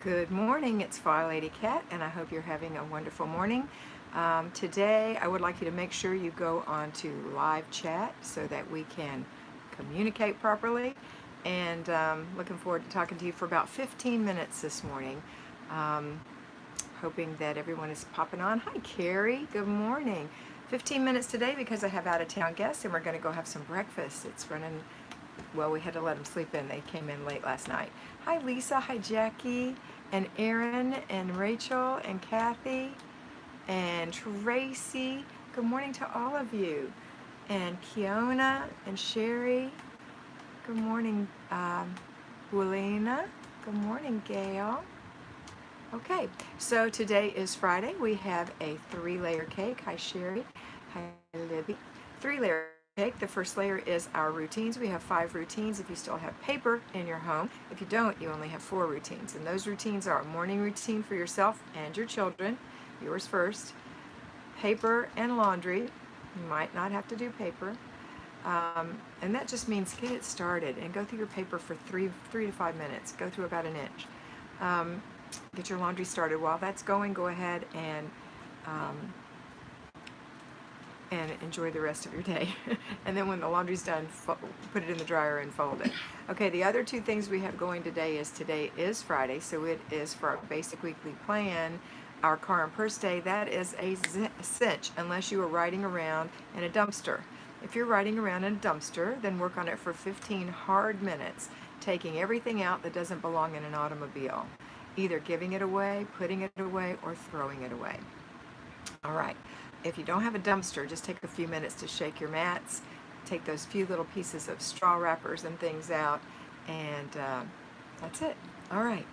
Good morning, it's Flylady Kat, and I hope you're having a wonderful morning. Today, I would like you to make sure you go on to live chat so that we can communicate properly. And looking forward to talking to you for about 15 minutes this morning. Um, Hoping that everyone is popping on. Hi, Carrie. Good morning. 15 minutes today because I have out-of-town guests, and we're going to go have some breakfast. It's running. Well, we had to let them sleep in. They came in late last night. Hi, Lisa. Hi, Jackie. And Erin. And Rachel. And Kathy. And Tracy. Good morning to all of you. And Kiona. And Sherry. Good morning, Buelina. Good morning, Gail. Okay, so today is Friday. We have a 3-layer cake. Hi, Sherry. Hi, Libby. 3-layer cake. The first layer is our routines. We have 5 routines if you still have paper in your home. If you don't, you only have 4 routines. And those routines are a morning routine for yourself and your children, yours first, paper and laundry. You might not have to do paper. And that just means get it started and go through your paper for 3 to 5 minutes. Go through about an inch. Get your laundry started. While that's going, go ahead and enjoy the rest of your day. And then when the laundry's done, put it in the dryer and fold it. Okay, the other 2 things we have going today is Friday, so it is for our basic weekly plan, our car and purse day. That is a cinch unless you are riding around in a dumpster. If you're riding around in a dumpster, then work on it for 15 hard minutes, taking everything out that doesn't belong in an automobile, either giving it away, putting it away, or throwing it away. All right. If you don't have a dumpster, just take a few minutes to shake your mats, take those few little pieces of straw wrappers and things out, and that's it. All right.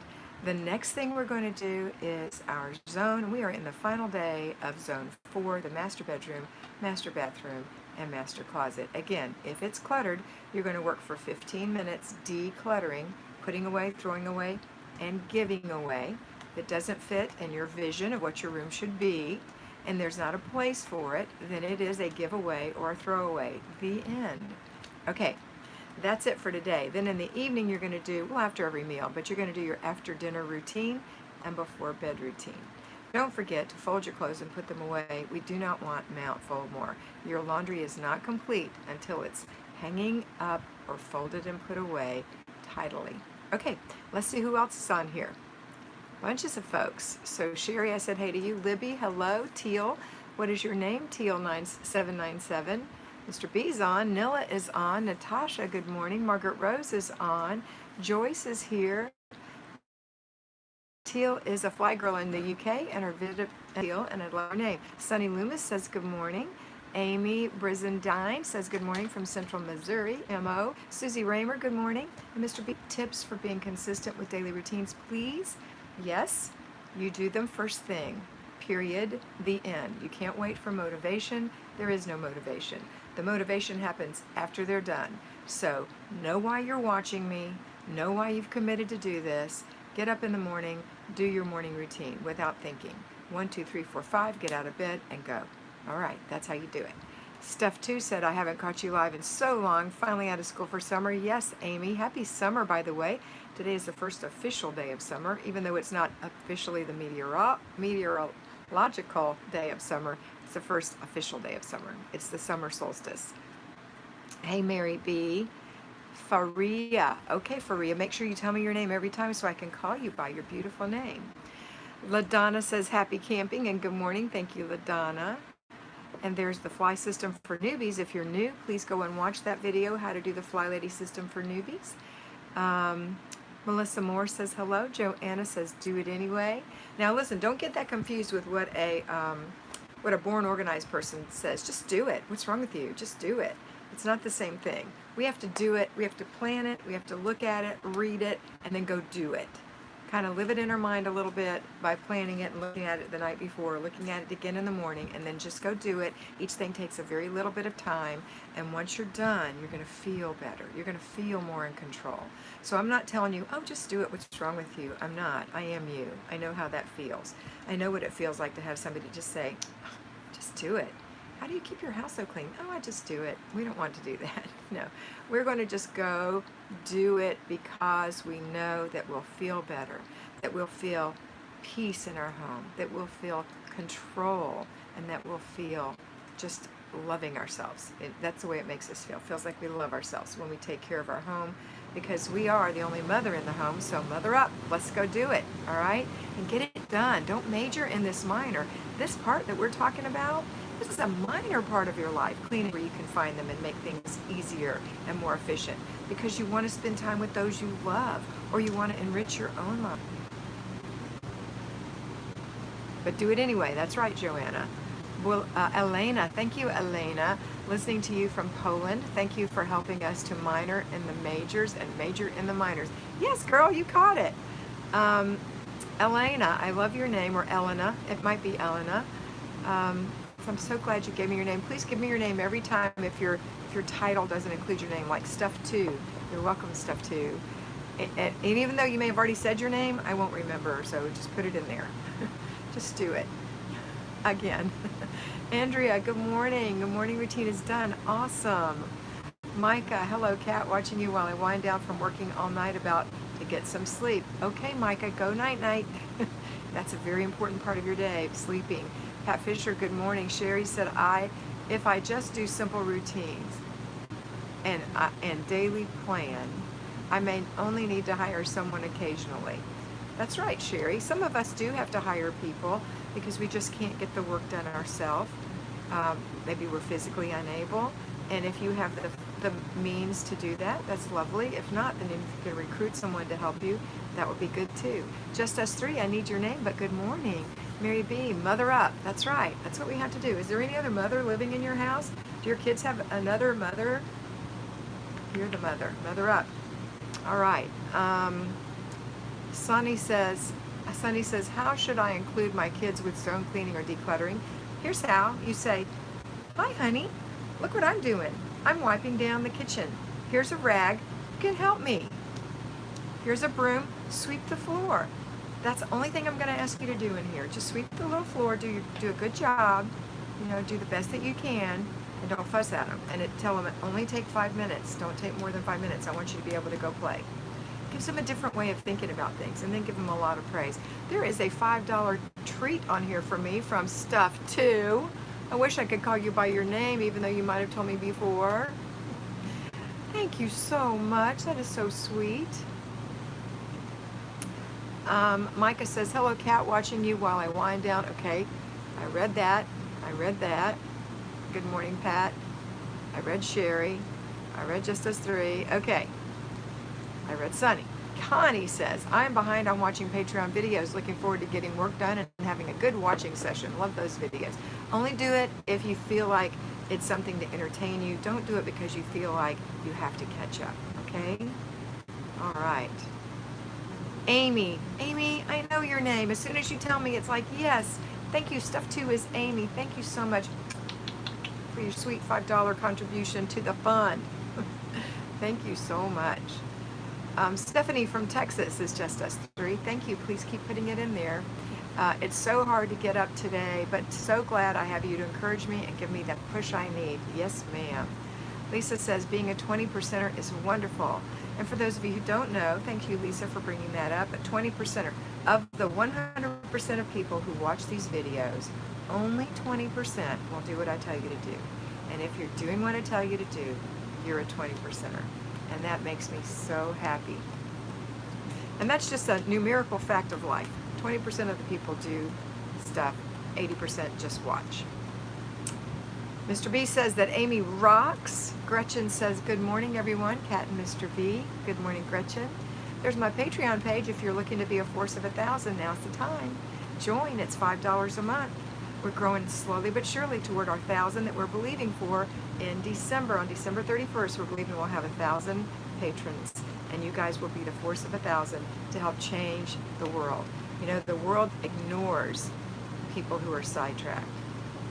The next thing we're going to do is our zone. We are in the final day of zone 4, the master bedroom, master bathroom, and master closet. Again, if it's cluttered, you're going to work for 15 minutes decluttering, putting away, throwing away, and giving away that doesn't fit in your vision of what your room should be, and there's not a place for it, then it is a giveaway or a throwaway. The end. Okay, that's it for today. Then in the evening you're going to do, well, after every meal, but you're going to do your after dinner routine and before bed routine. Don't forget to fold your clothes and put them away. We do not want mount fold more. Your laundry is not complete until it's hanging up or folded and put away tidily. Okay, let's see who else is on here. Bunches of folks. So Sherry, I said hey to you. Libby, hello. Teal, what is your name? Teal 9797. Mr. B's on. Nilla is on. Natasha, good morning. Margaret Rose is on. Joyce is here. Teal is a fly girl in the UK, and her visit Teal, and I love her name. Sunny Loomis says good morning. Amy Brizendine says good morning from Central Missouri, MO. Susie Raymer, good morning. And Mr. B, tips for being consistent with daily routines, please. Yes, you do them first thing, period, the end. You can't wait for motivation. There is no motivation. The motivation happens after they're done. So know why you're watching me, know why you've committed to do this. Get up in the morning, do your morning routine without thinking. 1, 2, 3, 4, 5, get out of bed and go. All right, that's how you do it. Steph 2 said, I haven't caught you live in so long. Finally out of school for summer. Yes, Amy. Happy summer, by the way. Today is the first official day of summer, even though it's not officially the meteorological day of summer. It's the first official day of summer. It's the summer solstice. Hey, Mary B. Faria. Okay, Faria, make sure you tell me your name every time so I can call you by your beautiful name. LaDonna says, happy camping and good morning. Thank you, LaDonna. And there's the fly system for newbies. If you're new, please go and watch that video, how to do the Flylady system for newbies. Melissa Moore says hello. Joanna says do it anyway. Now listen, don't get that confused with what a born organized person says. Just do it. What's wrong with you? Just do it. It's not the same thing. We have to do it. We have to plan it. We have to look at it, read it, and then go do it. Kind of live it in our mind a little bit by planning it and looking at it the night before, looking at it again in the morning, and then just go do it. Each thing takes a very little bit of time, and once you're done, you're going to feel better. You're going to feel more in control. So I'm not telling you, oh, just do it. What's wrong with you? I'm not. I am you. I know how that feels. I know what it feels like to have somebody just say, oh, just do it. How do you keep your house so clean? Oh, I just do it. We don't want to do that. No, we're going to just go do it because we know that we'll feel better. that we'll feel peace in our home, that we'll feel control, and that we'll feel just loving ourselves. That's the way it makes us feel. It feels like we love ourselves when we take care of our home, because we are the only mother in the home. So mother up, let's go do it, all right? And get it done. Don't major in this minor. This part that we're talking about, this is a minor part of your life, cleaning where you can find them and make things easier and more efficient, because you want to spend time with those you love, or you want to enrich your own life. But do it anyway. That's right, Joanna. Well, Elena, thank you, Elena. Listening to you from Poland. Thank you for helping us to minor in the majors and major in the minors. Yes, girl, you caught it. Elena, I love your name, or Elena. It might be Elena. I'm so glad you gave me your name. Please give me your name every time if your title doesn't include your name, like Stuff 2. You're welcome, Stuff 2. And even though you may have already said your name, I won't remember, so just put it in there. Just do it. Again. Andrea, good morning. Good morning routine is done. Awesome. Micah, hello, Kat, watching you while I wind down from working all night about to get some sleep. Okay, Micah, go night-night. That's a very important part of your day, sleeping. Pat Fisher, good morning. Sherry said, if I just do simple routines and daily plan, I may only need to hire someone occasionally. That's right, Sherry. Some of us do have to hire people because we just can't get the work done ourselves. Maybe we're physically unable. And if you have the means to do that, that's lovely. If not, then if you can recruit someone to help you, that would be good too. Just us three, I need your name, but good morning. Mary B, mother up. That's right. That's what we have to do. Is there any other mother living in your house? Do your kids have another mother? You're the mother. Mother up. All right. Sunny says, how should I include my kids with stone cleaning or decluttering? Here's how. You say, hi, honey. Look what I'm doing. I'm wiping down the kitchen. Here's a rag. You can help me. Here's a broom. Sweep the floor. That's the only thing I'm going to ask you to do in here. Just sweep the little floor. Do a good job. Do the best that you can. And don't fuss at them. And tell them it only take 5 minutes. Don't take more than 5 minutes. I want you to be able to go play. Gives them a different way of thinking about things, and then give them a lot of praise. There is a $5 treat on here for me from Stuff 2. I wish I could call you by your name, even though you might have told me before. Thank you so much. That is so sweet. Micah says, hello, Kat, watching you while I wind down. Okay, I read that. Good morning, Pat. I read Sherry. I read Just Us Three. Okay. I read Sunny. Connie says, I'm behind on watching Patreon videos. Looking forward to getting work done and having a good watching session. Love those videos. Only do it if you feel like it's something to entertain you. Don't do it because you feel like you have to catch up. Okay? All right. Amy, I know your name. As soon as you tell me, it's like, yes. Thank you. Stuff 2 is Amy. Thank you so much for your sweet $5 contribution to the fund. Thank you so much. Stephanie from Texas is Just Us Three. Thank you. Please keep putting it in there. It's so hard to get up today, but so glad I have you to encourage me and give me that push I need. Yes, ma'am. Lisa says being a 20%er is wonderful. And for those of you who don't know, thank you, Lisa, for bringing that up. A 20%er of the 100% of people who watch these videos, only 20% will do what I tell you to do. And if you're doing what I tell you to do, you're a 20%er. And that makes me so happy. And that's just a numerical fact of life. 20% of the people do stuff, 80% just watch. Mr. B says that Amy rocks. Gretchen says, good morning, everyone. Kat and Mr. B. Good morning, Gretchen. There's my Patreon page if you're looking to be a force of 1,000. Now's the time. Join. It's $5 a month. We're growing slowly but surely toward our 1,000 that we're believing for in December. On December 31st, we're believing we'll have 1,000 patrons. And you guys will be the force of 1,000 to help change the world. The world ignores people who are sidetracked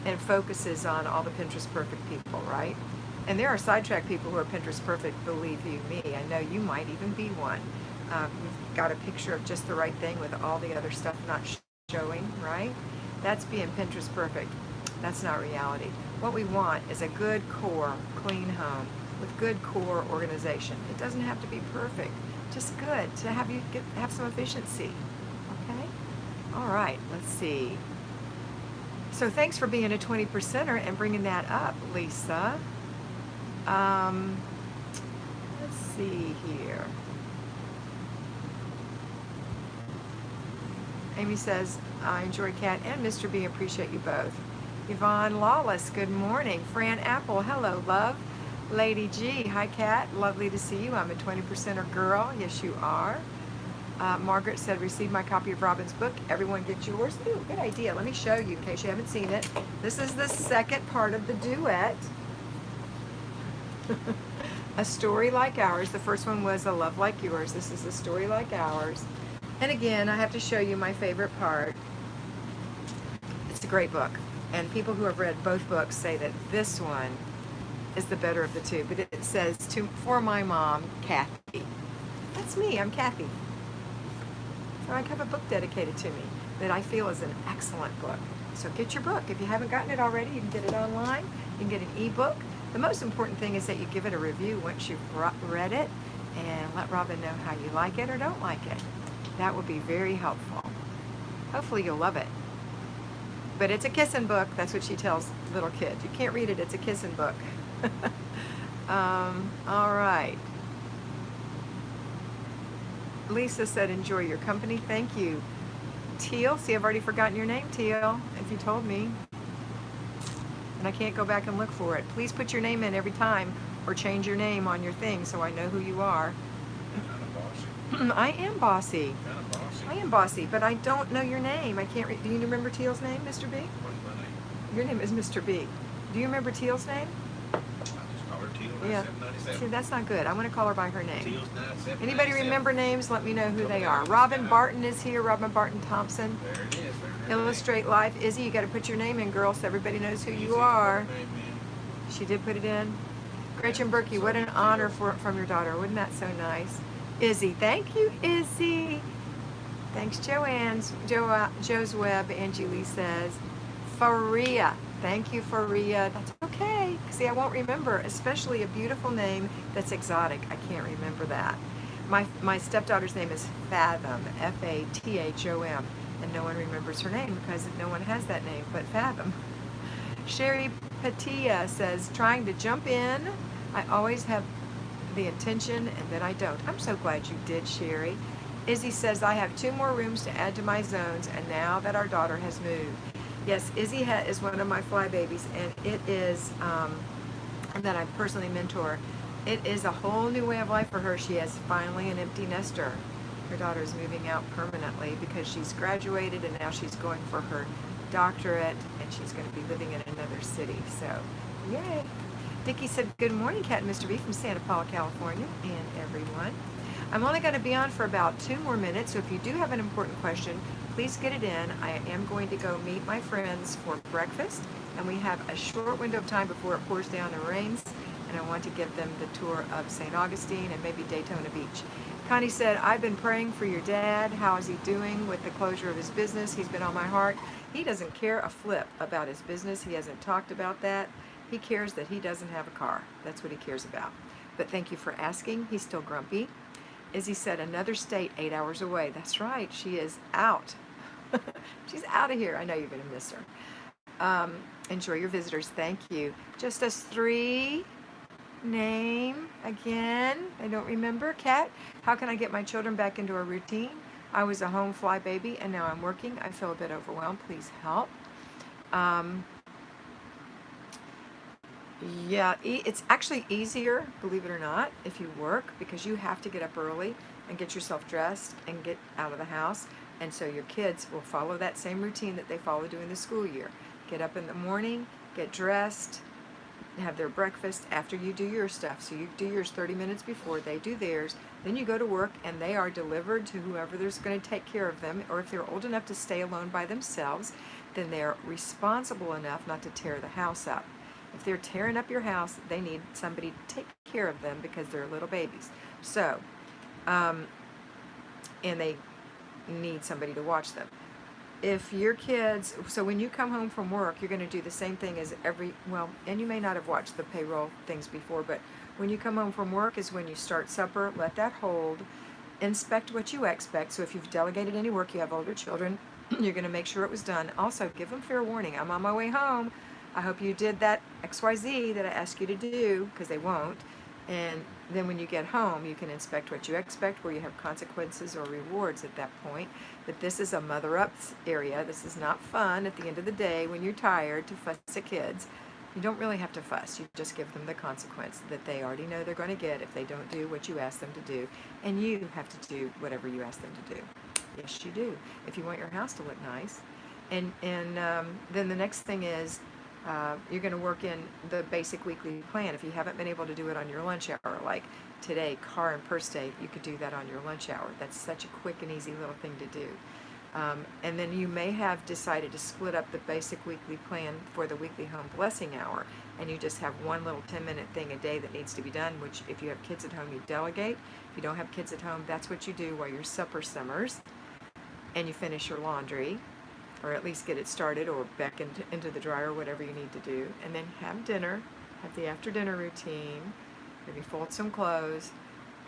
and focuses on all the Pinterest perfect people, right? And there are sidetracked people who are Pinterest perfect, believe you me. I know you might even be one. You've got a picture of just the right thing with all the other stuff not showing, right? That's being Pinterest perfect. That's not reality. What we want is a good core, clean home with good core organization. It doesn't have to be perfect, just good to have some efficiency. All right, let's see. So thanks for being a 20%er and bringing that up, Lisa. Um, let's see here. Amy says, I enjoy Kat and Mr. B. Appreciate you both. Yvonne Lawless, good morning. Fran Apple, hello, love. Lady G, hi, Kat. Lovely to see you. I'm a 20%er girl. Yes, you are. Margaret said, receive my copy of Robin's book. Everyone get yours. Ooh, good idea. Let me show you in case you haven't seen it. This is the second part of the duet. A story like ours. The first one was a love like yours. This is a story like ours. And again, I have to show you my favorite part. It's a great book. And people who have read both books say that this one is the better of the two. But it says, for my mom, Kathy. That's me. I'm Kathy. So I have a book dedicated to me that I feel is an excellent book. So get your book. If you haven't gotten it already, you can get it online. You can get an ebook. The most important thing is that you give it a review once you've read it and let Robin know how you like it or don't like it. That would be very helpful. Hopefully you'll love it. But it's a kissing book. That's what she tells little kids. You can't read it. It's a kissing book. All right. Lisa said, enjoy your company. Thank you. Teal. See, I've already forgotten your name, Teal, if you told me. And I can't go back and look for it. Please put your name in every time or change your name on your thing so I know who you are. I am bossy. I am bossy, but I don't know your name. I can't read. Do you remember Teal's name, Mr. B? What's my name? Your name is Mr. B. Do you remember Teal's name? I just call her Teal. Yeah. 9797. See, that's not good. I want to call her by her name. Teal's 9797. Anybody remember names? Let me know who they are. Robin Barton is here. Robin Barton Thompson. There it is. Illustrate Life. Izzy, you got to put your name in, girl, so everybody knows who you are. She did put it in. Gretchen Berkey, what an honor from your daughter. Wasn't that so nice? Izzy, thank you, Izzy. Thanks, Joanne's. Joe's Web, Angie Lee says. Faria, thank you, Faria. That's okay. See, I won't remember, especially a beautiful name that's exotic. I can't remember that. My stepdaughter's name is Fathom, Fathom, and no one remembers her name because no one has that name but Fathom. Sherry Patia says, trying to jump in. I always have the intention and then I don't. I'm so glad you did, Sherry. Izzy says, I have 2 more rooms to add to my zones and now that our daughter has moved. Yes, Izzy is one of my fly babies, and it is, that I personally mentor. It is a whole new way of life for her. She has finally an empty nester. Her daughter is moving out permanently because she's graduated and now she's going for her doctorate and she's going to be living in another city. So, yay. Dickie said, good morning, Kat and Mr. B from Santa Paula, California, and everyone. I'm only going to be on for about 2 more minutes, so if you do have an important question, please get it in. I am going to go meet my friends for breakfast, and we have a short window of time before it pours down and rains, and I want to give them the tour of St. Augustine and maybe Daytona Beach. Connie said, I've been praying for your dad. How is he doing with the closure of his business? He's been on my heart. He doesn't care a flip about his business. He hasn't talked about that. He cares that he doesn't have a car. That's what he cares about. But thank you for asking. He's still grumpy. Izzy said, another state 8 hours away. That's right. She is out. She's out of here. I know you're going to miss her. Enjoy your visitors. Thank you. Just us 3. Name again. I don't remember. Kat, how can I get my children back into a routine? I was a home fly baby and now I'm working. I feel a bit overwhelmed. Please help. Yeah, it's actually easier, believe it or not, if you work because you have to get up early and get yourself dressed and get out of the house. And so your kids will follow that same routine that they follow during the school year. Get up in the morning, get dressed, have their breakfast after you do your stuff. So you do yours 30 minutes before they do theirs. Then you go to work and they are delivered to whoever there's going to take care of them. Or if they're old enough to stay alone by themselves, then they're responsible enough not to tear the house up. If they're tearing up your house, they need somebody to take care of them because they're little babies. So, and they need somebody to watch them. If your kids, so when you come home from work, you're going to do the same thing as and you may not have watched the payroll things before, but when you come home from work is when you start supper, let that hold, inspect what you expect. So if you've delegated any work, you have older children, You're going to make sure it was done. Also, give them fair warning. I'm on my way home. I hope you did that XYZ that I asked you to do, because they won't. And then when you get home, you can inspect what you expect, where you have consequences or rewards at that point. But this is a mother up area. This is not fun at the end of the day when you're tired to fuss at kids. You don't really have to fuss. You just give them the consequence that they already know they're going to get if they don't do what you ask them to do. And you have to do whatever you ask them to do. Yes, you do. If you want your house to look nice. And then the next thing is you're going to work in the basic weekly plan. If you haven't been able to do it on your lunch hour, like today, car and purse day, you could do that on your lunch hour. That's such a quick and easy little thing to do. And then you may have decided to split up the basic weekly plan for the weekly home blessing hour, and you just have one little 10-minute thing a day that needs to be done, which if you have kids at home, you delegate. If you don't have kids at home, that's what you do while your supper simmers and you finish your laundry, or at least get it started or back into the dryer, whatever you need to do, and then have dinner, have the after dinner routine, maybe fold some clothes,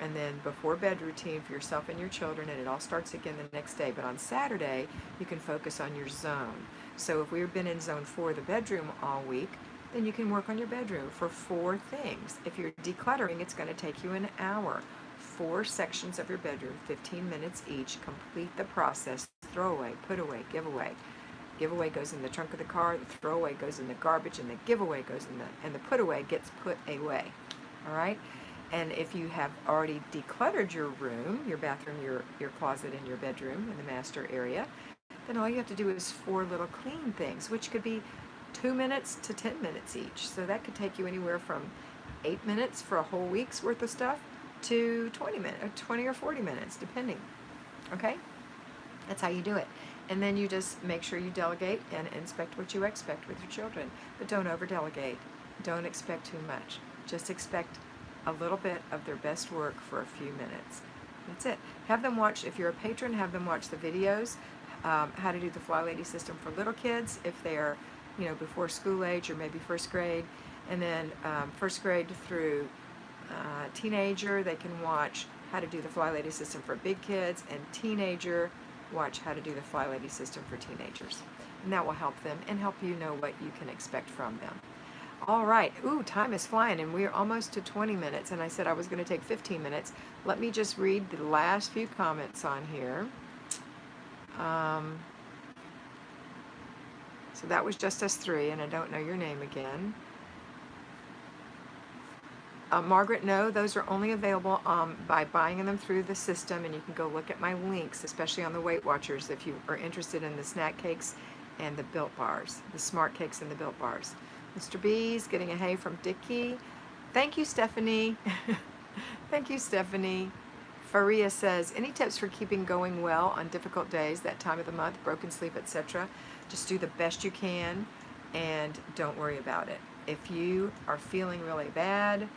and then before bed routine for yourself and your children, and it all starts again the next day. But on Saturday, you can focus on your zone. So if we've been in zone 4, the bedroom, all week, then you can work on your bedroom for 4 things. If you're decluttering, it's going to take you an hour. 4 sections of your bedroom, 15 minutes each. Complete the process. Throw away, put away, give away. Giveaway goes in the trunk of the car, the throwaway goes in the garbage, and the giveaway goes in and the put away gets put away. All right? And if you have already decluttered your room, your bathroom, your closet, and your bedroom, and the master area, then all you have to do is 4 little clean things, which could be 2 minutes to 10 minutes each. So that could take you anywhere from 8 minutes for a whole week's worth of stuff to 20 or 40 minutes, depending. Okay? That's how you do it. And then you just make sure you delegate and inspect what you expect with your children. But don't over-delegate. Don't expect too much. Just expect a little bit of their best work for a few minutes. That's it. Have them watch, if you're a patron, have them watch the videos, how to do the Flylady system for little kids if they're, before school age or maybe first grade. And then first grade through teenager, they can watch how to do the Flylady system for big kids, and teenager, watch how to do the Flylady system for teenagers. And that will help them and help you know what you can expect from them. All right. Ooh, time is flying, and we're almost to 20 minutes, and I said I was going to take 15 minutes. Let me just read the last few comments on here. So that was just us 3, and I don't know your name again. Margaret, no, those are only available by buying them through the system, and you can go look at my links, especially on the Weight Watchers, if you are interested in the snack cakes and the Built Bars, the Smart Cakes and the Built Bars. Mr. B's getting a hey from Dickie. Thank you, Stephanie. Thank you, Stephanie. Faria says, any tips for keeping going well on difficult days, that time of the month, broken sleep, etc.? Just do the best you can and don't worry about it. If you are feeling really bad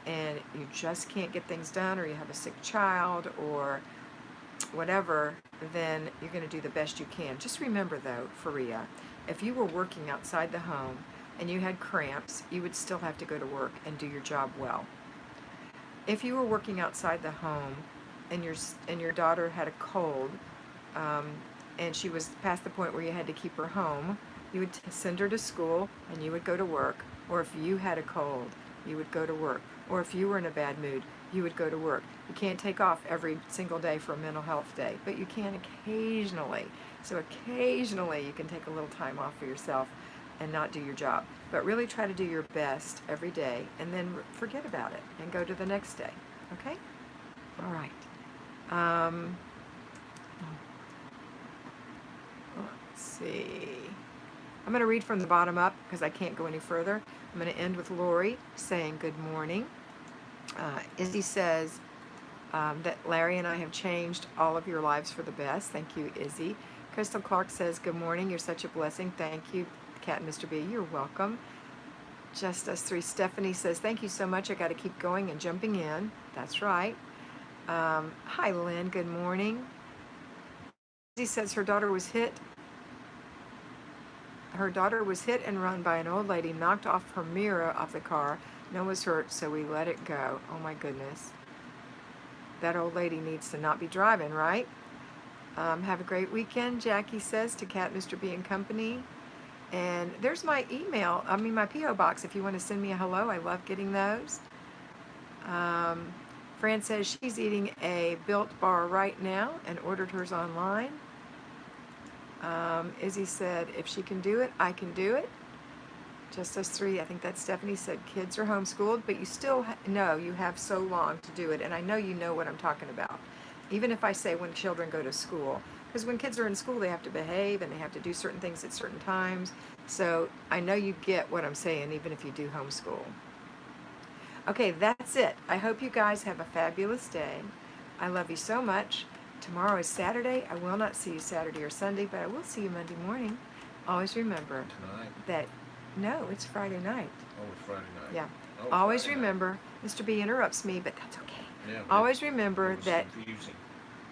and you just can't get things done, or you have a sick child or whatever, then you're going to do the best you can. Just remember though, Faria, if you were working outside the home and you had cramps, you would still have to go to work and do your job well. If you were working outside the home and your daughter had a cold, and she was past the point where you had to keep her home, you would send her to school and you would go to work. Or if you had a cold, you would go to work. Or if you were in a bad mood, you would go to work. You can't take off every single day for a mental health day, but you can occasionally. So occasionally you can take a little time off for yourself and not do your job. But really try to do your best every day, and then forget about it and go to the next day. Okay? All right. Let's see. I'm going to read from the bottom up because I can't go any further. I'm going to end with Lori saying good morning. Izzy says that Larry and I have changed all of your lives for the best. Thank you, Izzy. Crystal Clark says, good morning. You're such a blessing. Thank you, Kat and Mr. B. You're welcome. Just us 3. Stephanie says, thank you so much. I got to keep going and jumping in. That's right. Hi, Lynn. Good morning. Izzy says her daughter was hit and run by an old lady, knocked off her mirror off the car. No one was hurt, so we let it go. Oh my goodness. That old lady needs to not be driving, right? Have a great weekend, Jackie says to Kat, Mr. B and Company. And there's my email, my P.O. box if you want to send me a hello. I love getting those. Fran says she's eating a Built Bar right now and ordered hers online. Izzy said, if she can do it, I can do it. Just us three. I think that Stephanie said kids are homeschooled, but you still know you have so long to do it. And I know you know what I'm talking about. Even if I say when children go to school. Because when kids are in school, they have to behave and they have to do certain things at certain times. So I know you get what I'm saying, even if you do homeschool. Okay, that's it. I hope you guys have a fabulous day. I love you so much. Tomorrow is Saturday. I will not see you Saturday or Sunday, but I will see you Monday morning. Always remember Tonight? that, no, it's Friday night. Oh, it's Friday night. Yeah. Oh, Always Friday night. remember, Mr. B interrupts me, but that's okay. Yeah, Always it remember was that confusing.